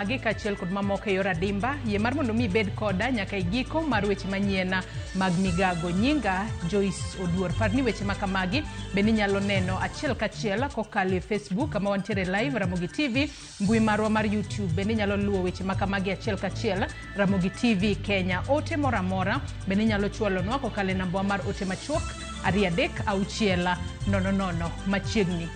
Agi kachiel kod mamoko yor adimba, yie mar mondo mi bed koda nyaka igiko mar weche manyien mag migago. Nyinga Joyce Oduor. Parni weche makamagi bende nyalo neno achiel kachiel kokalo e Facebook kama wantiere live Ramogi TV, mbui marwa mar YouTube bende nyalo luwo weche makamagi achiel kachiel Ramogi TV Kenya. Ote mora mora bende nyalo chwalonwa kokalo e namba mar ote machuok 236000 machiegni.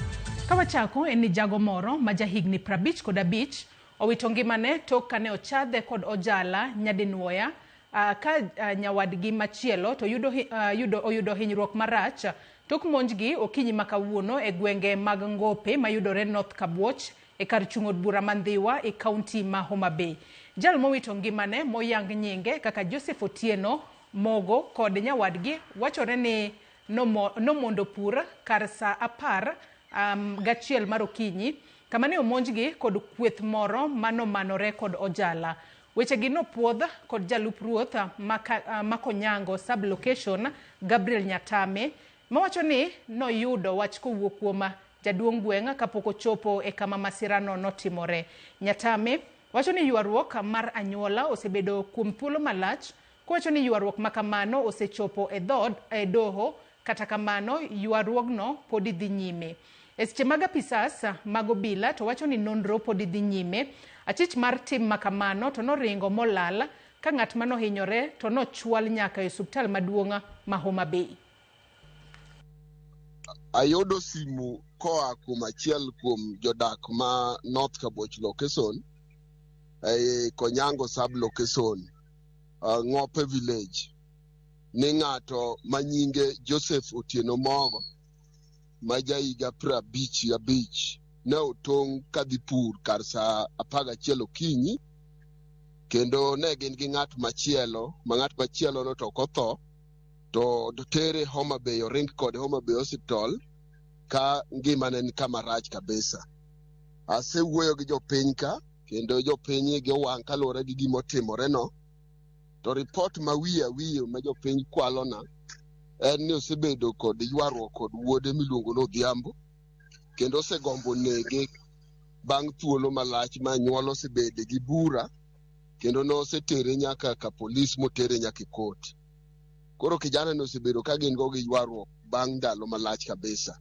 Kawachako en ni jago moro ma jahigni 55 owito ngimane tok kane ochadhe kod ojala nyadinwoya ka nyawadgi machielo to oyudo hinyruok marach tok monjgi okinyi makawuono e gwenge mag Ngope mayudore North Kabuoch e kar chung' od bura Mandhiwa e kaunti ma Homa Bay. Jal mowito ngimane moyang nyinge kaka Joseph Otieno Mogo kod nyawadgi wachore ni nomondo pur kar sa 11 mar okinyi kama ne omonjgi kod kweth moro manomanore kod ojala. Weche gi nopuodh kod jalup ruoth makonyango sub-location Gabriel Nyatame mawacho ni noyudo wach kowuok kuom jaduong' gweng' kapok ochopo e kama masirano notimore. Nyatame wacho ni ywaruok mar anyuola osebedo kuom thuolo malach, kowacho ni ywaruok makamano osechopo e doho, kata kamano ywaruogno podi dhi nyime. Eseche mag apisas mag obila to wacho ni nonro podi dhi nyime. Achich mar tim makamano to noringo molal ka ng'at manohinyore to nochwal nyaka e osiptal maduong' ma Homa Bay. Ayodo simu koa kuom achiel kuom jodak ma North Kabuoch location Konyango sub location Ngope village ni ng'ato manyinge Joseph Otieno Mogo majahiga 55 ne otong' kadhi pur kar sa 11 okinyi, kendo ne gin gi ng'at machielo no to kotho to tere Homa Bay, oring kod Homa Bay Hospital ka ngimane ni kama rach kabisa. Asewuoyo gi jopiny ka kendo jopiny gi wang' kalore gi gimotimore no, to report ma wiye ma jopiny kwalona en ni osebedo kod ywaruok kod wuode miluongo n'Odhiambo, kendo osegombo nege bang' thuolo malach ma nyuol osebede gi bura, kendo nosetere nyaka ka polis motere nyaka court. Koro kijana no osebedo ka gin go gi ywaruok bang' ndalo malach kabisa.